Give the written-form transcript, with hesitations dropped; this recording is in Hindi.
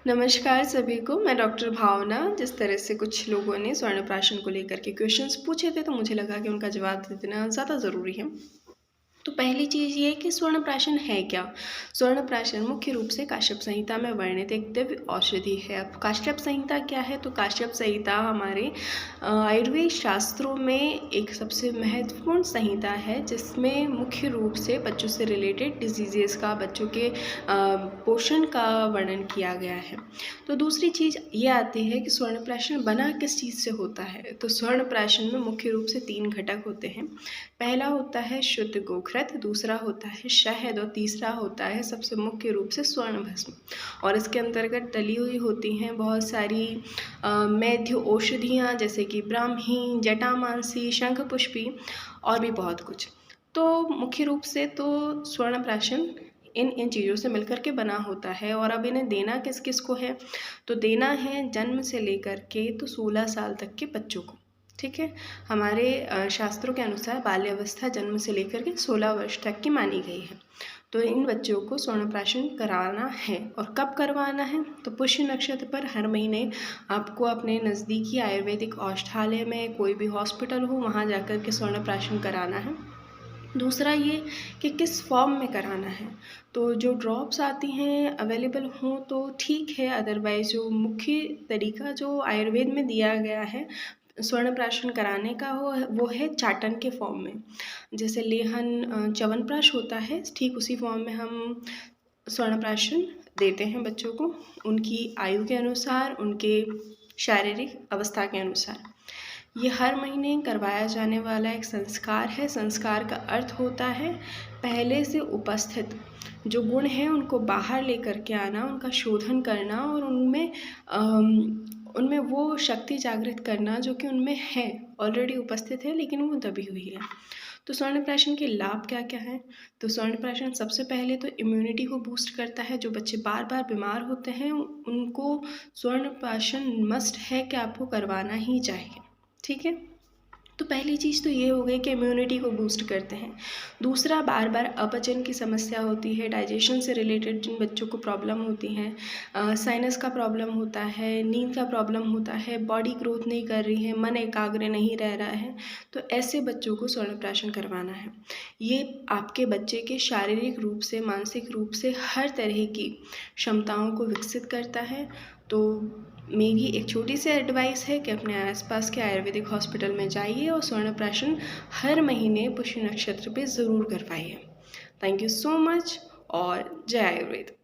नमस्कार सभी को। मैं डॉक्टर भावना। जिस तरह से कुछ लोगों ने स्वर्णप्राशन को लेकर के क्वेश्चंस पूछे थे, तो मुझे लगा कि उनका जवाब देना ज़्यादा ज़रूरी है। तो पहली चीज़ ये कि स्वर्ण है क्या। स्वर्ण मुख्य रूप से काश्यप संहिता में वर्णित एक दिव्य औषधि है। अब काश्यप संहिता क्या है? तो काश्यप संहिता हमारे आयुर्वेद शास्त्रों में एक सबसे महत्वपूर्ण संहिता है, जिसमें मुख्य रूप से बच्चों से रिलेटेड डिजीज़ेस का, बच्चों के पोषण का वर्णन किया गया है। तो दूसरी चीज़ ये आती है कि स्वर्ण बना किस चीज़ से होता है। तो स्वर्ण में मुख्य रूप से 3 घटक होते हैं। पहला होता है शुद्ध गोखरत, दूसरा होता है शहद और तीसरा होता है सबसे मुख्य रूप से स्वर्ण भस्म। और इसके अंतर्गत डली हुई होती हैं बहुत सारी मैथ्य औषधियाँ, जैसे कि ब्राह्मी, जटामांसी, शंखपुष्पी और भी बहुत कुछ। तो मुख्य रूप से तो स्वर्ण इन चीज़ों से मिलकर के बना होता है। और अब इन्हें देना किस किस को है? तो देना है जन्म से लेकर के तो 16 साल तक के बच्चों को। ठीक है। हमारे शास्त्रों के अनुसार बाल्यावस्था जन्म से लेकर के 16 वर्ष तक की मानी गई है। तो इन बच्चों को स्वर्ण कराना है। और कब करवाना है? तो पुष्य नक्षत्र पर हर महीने आपको अपने नज़दीकी आयुर्वेदिक औषधालय में, कोई भी हॉस्पिटल हो, वहाँ जाकर के स्वर्ण कराना है। दूसरा ये कि किस फॉर्म में कराना है। तो जो ड्रॉप्स आती हैं अवेलेबल हों तो ठीक है, अदरवाइज़ जो मुख्य तरीका जो आयुर्वेद में दिया गया है स्वर्ण कराने का वो है चाटन के फॉर्म में। जैसे लेहन च्यवनप्राश होता है, ठीक उसी फॉर्म में हम स्वर्ण देते हैं बच्चों को, उनकी आयु के अनुसार, उनके शारीरिक अवस्था के अनुसार। ये हर महीने करवाया जाने वाला एक संस्कार है। संस्कार का अर्थ होता है पहले से उपस्थित जो गुण हैं उनको बाहर लेकर के आना, उनका शोधन करना और उनमें वो शक्ति जागृत करना जो कि उनमें है, ऑलरेडी उपस्थित है लेकिन वो दबी हुई है। तो स्वर्ण के लाभ क्या क्या हैं? तो स्वर्ण सबसे पहले तो इम्यूनिटी को बूस्ट करता है। जो बच्चे बार बार बीमार होते हैं उनको स्वर्ण मस्ट है कि आपको करवाना ही चाहिए। ठीक है। तो पहली चीज़ तो ये हो गई कि इम्यूनिटी को बूस्ट करते हैं। दूसरा, बार बार अपचन की समस्या होती है, डाइजेशन से रिलेटेड जिन बच्चों को प्रॉब्लम होती हैं, साइनस का प्रॉब्लम होता है, नींद का प्रॉब्लम होता है, बॉडी ग्रोथ नहीं कर रही है, मन एकाग्र नहीं रह रहा है, तो ऐसे बच्चों को स्वर्ण करवाना है। ये आपके बच्चे के शारीरिक रूप से, मानसिक रूप से हर तरह की क्षमताओं को विकसित करता है। तो मेरी एक छोटी सी एडवाइस है कि अपने आसपास के आयुर्वेदिक हॉस्पिटल में जाइए और स्वर्ण हर महीने पुष्य नक्षत्र पे ज़रूर करवाइए। थैंक यू सो मच और जय आयुर्वेद।